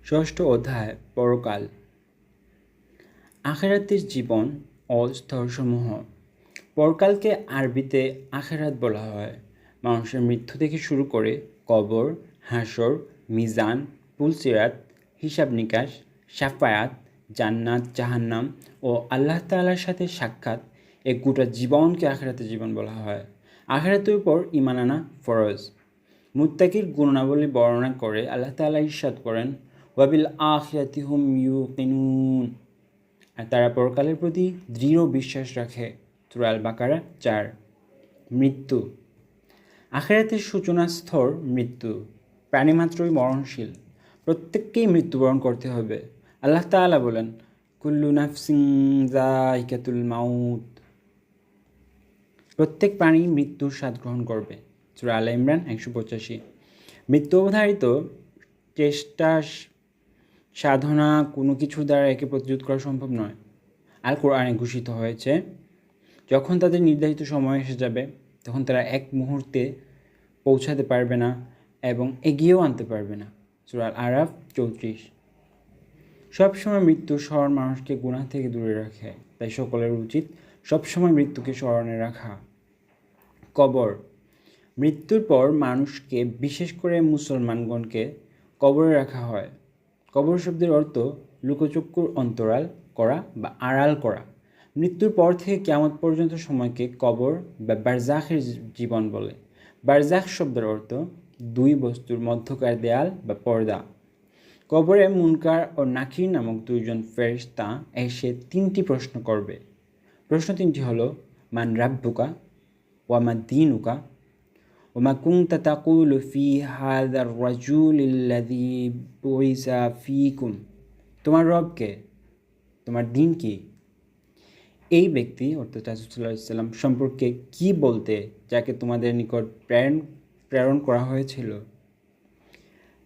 ষষ্ঠ অধ্যায় পরকাল। আখিরাতের জীবন ও স্তরসমূহ। পরকালকে আরবিতে আখিরাত বলা হয়। মানুষের মৃত্যু থেকে শুরু করে কবর, হাসর, মিজান, পুলসিরাত, হিসাব নিকাশ, শাফায়াত, জান্নাত জাহান্নাম ও আল্লাহ তাআলার সাথে সাক্ষাৎ, এই গোটা জীবনকে আখিরাতের জীবন বলা হয়। আখিরাতের উপর ঈমান আনা ফরজ। মুত্তাকির গুণাবলী বর্ণনা করে আল্লাহ তাআলা ইরশাদ করেন, ওয়াবিল আখিরাতি হুম ইউকিনুন, আর তারা পরকালের প্রতি দৃঢ় বিশ্বাস রাখে। সূরা আল বাকারা 4। মৃত্যু। আখিরাতের সূচনা স্তর মৃত্যু। প্রাণীমাত্রই মরণশীল, প্রত্যেককেই মৃত্যুবরণ করতে হবে। আল্লাহ তাআলা বলেন, কুল্লু নাফসিন যায়িকাতুল মাউত, প্রত্যেক প্রাণী মৃত্যুর স্বাদ গ্রহণ করবে। সূরা আলে ইমরান 185। মৃত্যু অবধারিত চেষ্টা সাধনা কোনো কিছুর দ্বারা একে প্রতিরোধ করা সম্ভব নয়। আল কোরআনে ঘোষিত হয়েছে, যখন তাদের নির্ধারিত সময় এসে যাবে তখন তারা এক মুহূর্তে পৌঁছাতে পারবে না এবং এগিয়েও আনতে পারবে না। সূরা আল আরাফ 34। সবসময় মৃত্যুর স্মরণ মানুষকে গুনাহ থেকে দূরে রাখে, তাই সকলের উচিত সবসময় মৃত্যুকে স্মরণে রাখা। কবর। মৃত্যুর পর মানুষকে, বিশেষ করে মুসলমানগণকে কবরে রাখা হয়। কবর শব্দের অর্থ লুকোচক্ষুর অন্তরাল করা বা আড়াল করা। মৃত্যুর পর থেকে কিয়ামত পর্যন্ত সময়কে কবর বা বারজাখের জীবন বলে। বারজাখ শব্দের অর্থ দুই বস্তুর মধ্যকার দেয়াল বা পর্দা। কবরে মুনকার ও নাকির নামক দুইজন ফেরেশতা এসে তিনটি প্রশ্ন করবে। প্রশ্ন তিনটি হলো, মান রাব্বুকা, ওয়া মা দীনুকা, ওয়া মা কুনতা তাকুলু ফি হাযার রাজুলিল্লাযী বুইসা ফীকুম। তোমার রব কে? তোমার দিন কি? এই ব্যক্তি অর্থাৎ রাসূল সাল্লাল্লাহু আলাইহি ওয়াসাল্লাম সম্পর্কে কি বলতে, যাকে তোমাদের নিকট প্রেরণ করা হয়েছিল?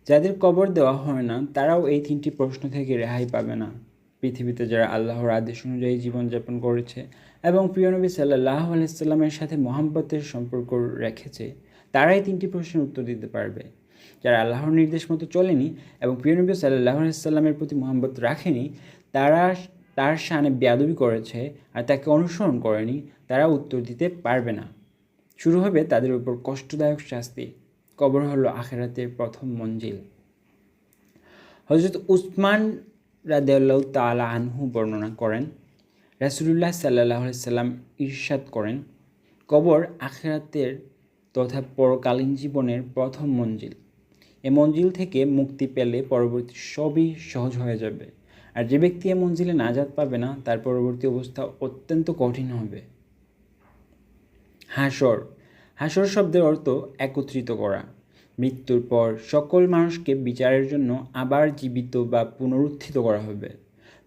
যাদের কবর দেওয়া হয় না তারাও এই তিনটি প্রশ্ন থেকে রেহাই পাবে না। পৃথিবীতে যারা আল্লাহর আদেশ অনুযায়ী জীবনযাপন করেছে এবং প্রিয় নবী সাল্লাল্লাহু আলাইহি সাল্লামের সাথে মহব্বতের সম্পর্ক রেখেছে, তারাই তিনটি প্রশ্নের উত্তর দিতে পারবে। যারা আল্লাহর নির্দেশ মতো চলেনি এবং প্রিয় নবী সাল্লাল্লাহু আলাইহি সাল্লামের প্রতি মহব্বত রাখেনি, তারা তার শানে বেয়াদবি করেছে আর তাকে অনুসরণ করেনি, তারা উত্তর দিতে পারবে না। শুরু হবে তাদের উপর কষ্টদায়ক শাস্তি। কবর হলো আখিরাতের প্রথম মঞ্জিল। হযরত উসমান রাদিয়াল্লাহু তাআলা আনহু বর্ণনা করেন, রাসূলুল্লাহ সাল্লাল্লাহু আলাইহি সাল্লাম ইরশাদ করেন, কবর আখিরাতের তথা পরকালীন জীবনের প্রথম মঞ্জিল। এ মঞ্জিল থেকে মুক্তি পেলে পরবর্তী সবই সহজ হয়ে যাবে, আর যে ব্যক্তি এ মঞ্জিলে নাজাত পাবে না তার পরবর্তী অবস্থা অত্যন্ত কঠিন হবে। হাসর। হাসর শব্দের অর্থ একত্রিত করা। মৃত্যুর পর সকল মানুষকে বিচারের জন্য আবার জীবিত বা পুনরুত্থিত করা হবে।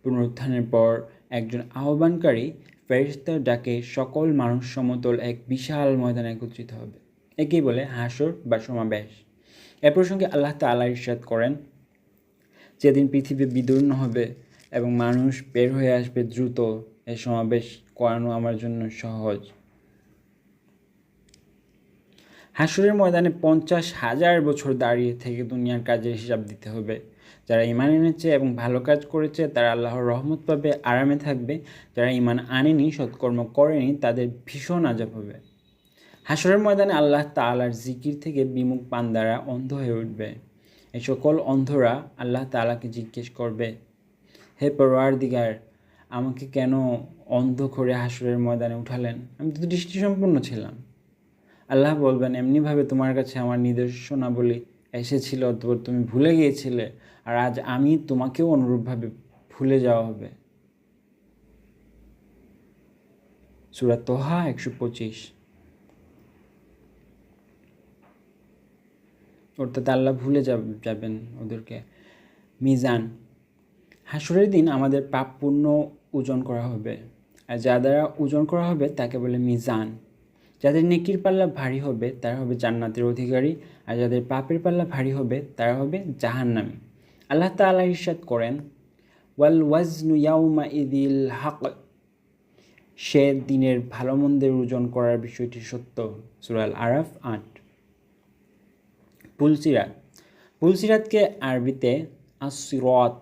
পুনরুত্থানের পর একজন আহ্বানকারী ফেরেশতার ডাকে সকল মানুষ সমতল এক বিশাল ময়দানে একত্রিত হবে। একেই বলে হাসর বা সমাবেশ। এ প্রসঙ্গে আল্লাহ তাআলা ইরশাদ করেন, যেদিন পৃথিবী বিদীর্ণ হবে এবং মানুষ বের হয়ে আসবে দ্রুত, এ সমাবেশ করানো আমার জন্য সহজ। হাসরের ময়দানে 50,000 বছর দাঁড়িয়ে থেকে দুনিয়ার কাজের হিসাব দিতে হবে। যারা ঈমান এনেছে এবং ভালো কাজ করেছে তারা আল্লাহর রহমত পাবে, আরামে থাকবে। যারা ঈমান আনেনি, সৎকর্ম করেনি, তাদের ভীষণ আযাব হবে। হাসরের ময়দানে আল্লাহ তাআলার জিকির থেকে বিমুখ বান্দারা অন্ধ হয়ে উঠবে। এই সকল অন্ধরা আল্লাহ তাআলাকে জিজ্ঞেস করবে, হে পরওয়ারদিগার, আমাকে কেন অন্ধ করে হাসরের ময়দানে উঠালেন? আমি তো দৃষ্টিসম্পন্ন ছিলাম। আল্লাহ বলবেন, এমনিভাবে তোমার কাছে আমার নির্দেশনাবলী এসেছিল, অতঃপর তুমি ভুলে গিয়েছিলে, আর আজ আমি তোমাকেও অনুরূপভাবে ভুলে যাওয়া হবে। সূরা তোহা 125। অর্থাৎ আল্লাহ ভুলে যাবেন ওদেরকে। মিজান। হাসরের দিন আমাদের পাপ পুণ্য ওজন করা হবে, আর যা দ্বারা ওজন করা হবে তাকে বলে মিজান। যাদের নেকির পাল্লা ভারী হবে তারা হবে জান্নাতের অধিকারী, আর যাদের পাপের পাল্লা ভারী হবে তারা হবে জাহান্নামী। আল্লাহ তাআলা ইরশাদ করেন, ওয়াল ওয়াজনু ইয়াউমাইযিল হক, সে দিনের ভালো মন্দের ওজন করার বিষয়টি সত্য। সূরা আল আরাফ 8। পুলসিরাত। পুলসিরাতকে আরবিতে আসিরত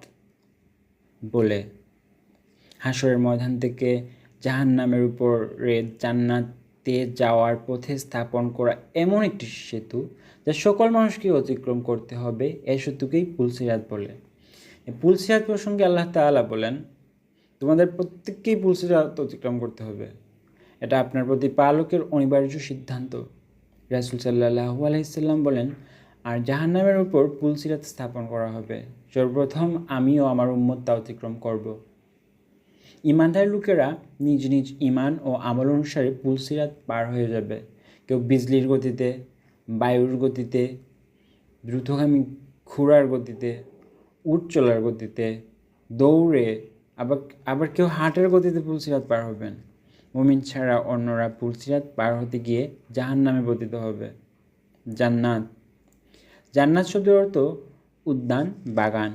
বলে। হাসরের ময়দান থেকে জাহান্নামের উপরে জান্নাতে যাওয়ার পথে স্থাপন করা এমন একটি সেতু যা সকল মানুষকে অতিক্রম করতে হবে, এই সেতুকেই পুলসিরাত বলে। এই পুলসিরাত প্রসঙ্গে আল্লাহ তাআলা বলেন, তোমাদের প্রত্যেককেই পুলসিরাত অতিক্রম করতে হবে। এটা আপনার প্রতিপালকের অনিবার্য সিদ্ধান্ত। রাসূল সাল্লাল্লাহু আলাইহি সাল্লাম বলেন, আর জাহান্নামের উপর পুলসিরাত স্থাপন করা হবে। সর্বপ্রথম আমিও আমার উম্মত তা অতিক্রম করব। ইমানদার লোকেরা নিজ নিজ ইমান ও আমল অনুসারে পুলসিরাত পার হয়ে যাবে। কেউ বিজলির গতিতে, বায়ুর গতিতে, দ্রুতগামী ঘোড়ার গতিতে, উট চলার গতিতে, দৌড়ে, আবার কেউ হাঁটার গতিতে পুলসিরাত পার হবেন। মুমিন ছাড়া অন্যরা পুলসিরাত পার হতে গিয়ে জাহান্নামে পতিত হবে। জান্নাত। জান্নাত শব্দের অর্থ উদ্যান, বাগান।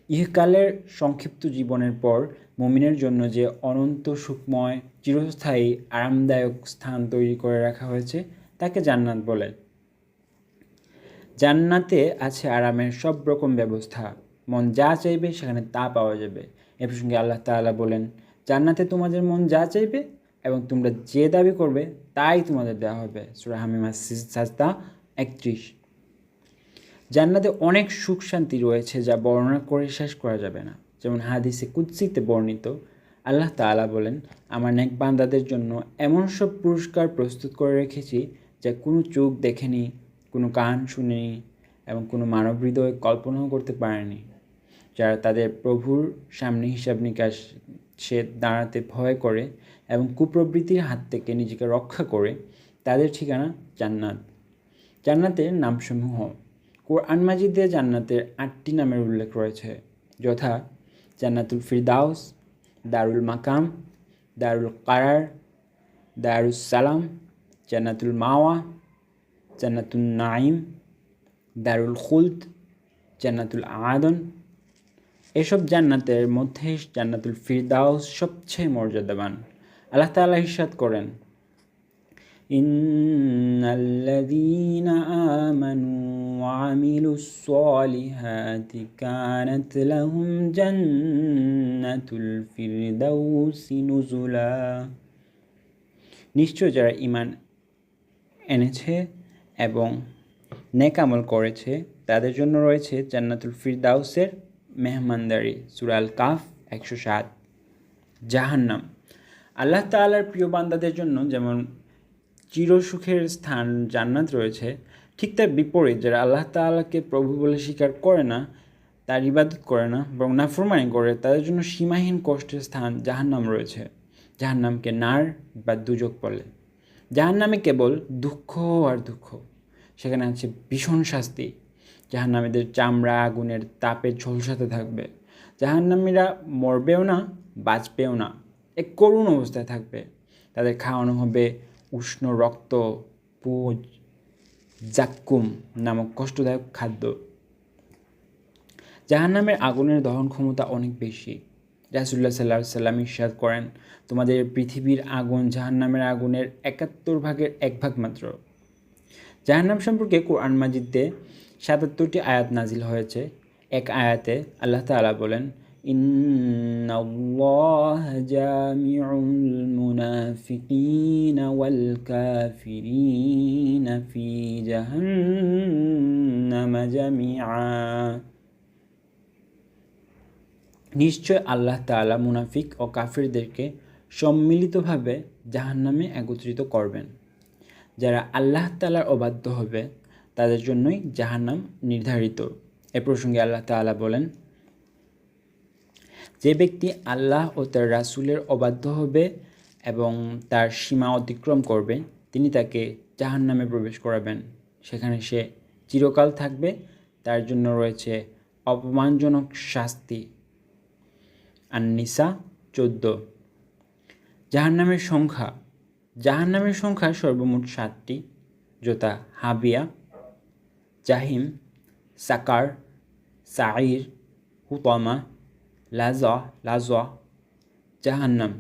ইহকালের সংক্ষিপ্ত জীবনের পর মুমিনের জন্য যে অনন্ত সুখময়, চিরস্থায়ী, আরামদায়ক স্থান তৈরি করে রাখা হয়েছে তাকে জান্নাত বলে। জান্নাতে আছে আরামের সব রকম ব্যবস্থা। মন যা চাইবে সেখানে তা পাওয়া যাবে। এ প্রসঙ্গে আল্লাহ তাআলা বলেন, জান্নাতে তোমাদের মন যা চাইবে এবং তোমরা যে দাবি করবে তাই তোমাদের দেওয়া হবে। সূরা হামিম সাজদা 31। জান্নাতে অনেক সুখ শান্তি রয়েছে যা বর্ণনা করে শেষ করা যাবে না। যেমন হাদিসে কুদসিতে বর্ণিত, আল্লাহ তাআলা বলেন, আমার নেক বান্দাদের জন্য এমন সব পুরস্কার প্রস্তুত করে রেখেছি যা কোনো চোখ দেখেনি, কোনো কান শুনেনি এবং কোনো মানব হৃদয় কল্পনাও করতে পারেনি। যারা তাদের প্রভুর সামনে হিসাব নিকাশে দাঁড়াতে ভয় করে এবং কুপ্রবৃত্তির হাত থেকে নিজেকে রক্ষা করে, তাদের ঠিকানা জান্নাত। জান্নাতের নামসমূহ। কোরআন মাজিদে জান্নাতের 8টি নামের উল্লেখ রয়েছে, যথা জান্নাতুল ফিরদাউস, দারুল মাকাম, দারুল কারার, দারুস সালাম, জান্নাতুল মাওয়া, জান্নাতুল নাইম, দারুল খুলদ, জান্নাতুল আদন। এসব জান্নাতের মধ্যে জান্নাতুল ফিরদাউস সবচেয়ে মর্যাদাবান। আল্লাহ তাআলা ইরশাদ করেন, ইন্নাল্লাযীনা আমানু ওয়া আমিলুস সলিহাতি কানাত লাহুম জান্নাতুল ফিরদাউসি নুজুলা। নিশ্চয় যারা ঈমান এনেছে এবং নেক আমল করেছে তাদের জন্য রয়েছে জান্নাতুল ফিরদাউসের মেহমানদারি। সূরা আল কাহফ 107। জাহান্নাম। আল্লাহ তাআলার প্রিয় বান্দাদের জন্য যেমন চিরসুখের স্থান জান্নাত রয়েছে, ঠিক তার বিপরীত যারা আল্লাহ তাআলাকে প্রভু বলে স্বীকার করে না, তার ইবাদত করে না, বরং নাফরমানি করে, তাদের জন্য সীমাহীন কষ্টের স্থান জাহান্নাম রয়েছে। জাহান্নামকে নার বা দুজক বলে। জাহান্নামে কেবল দুঃখ আর দুঃখ, সেখানে আছে ভীষণ শাস্তি। জাহান্নামীদের চামড়া আগুনের তাপে ঝলসাতে থাকবে। জাহান্নামীরা মরবেও না, বাঁচবেও না, এক করুণ অবস্থায় থাকবে। তাদের খাওয়ানো হবে উষ্ণ রক্ত, পুজ, জাক্কুম নামক কষ্টদায়ক খাদ্য। জাহান্নামের আগুনের দহন ক্ষমতা অনেক বেশি। রাসূলুল্লাহ সাল্লাল্লাহু আলাইহি সাল্লাম ইরশাদ করেন, তোমাদের পৃথিবীর আগুন জাহান্নামের আগুনের ৭১ ভাগের 1 ভাগ মাত্র। জাহান্নাম সম্পর্কে কোরআন মাজিদে ৭৭টি আয়াত নাজিল হয়েছে। এক আয়াতে আল্লাহ তাআলা বলেন, ইন্নাল্লাহা জামিউল মুনাফিকিনা ওয়াল কাফিরিনা ফি জাহান্নাম জামিআ। নিশ্চয় আল্লাহ তাআলা মুনাফিক ও কাফিরদেরকে সম্মিলিতভাবে জাহান্নামে একত্রিত করবেন। যারা আল্লাহ তাআলার অবাধ্য হবে তাদের জন্যই জাহান্নাম নির্ধারিত। এ প্রসঙ্গে আল্লাহ তাআলা বলেন, যে ব্যক্তি আল্লাহ ও তার রাসূলের অবাধ্য হবে এবং তার সীমা অতিক্রম করবে, তিনি তাকে জাহান্নামে প্রবেশ করাবেন। সেখানে সে চিরকাল থাকবে। তার জন্য রয়েছে অপমানজনক শাস্তি। আন-নিসা 14। জাহান্নামের সংখ্যা। জাহান্নামের সংখ্যা সর্বমোট 7টি, যথা হাবিয়া, জাহিম, সাকার, সাঈর, হুতামা, লাযা, জাহান্নাম।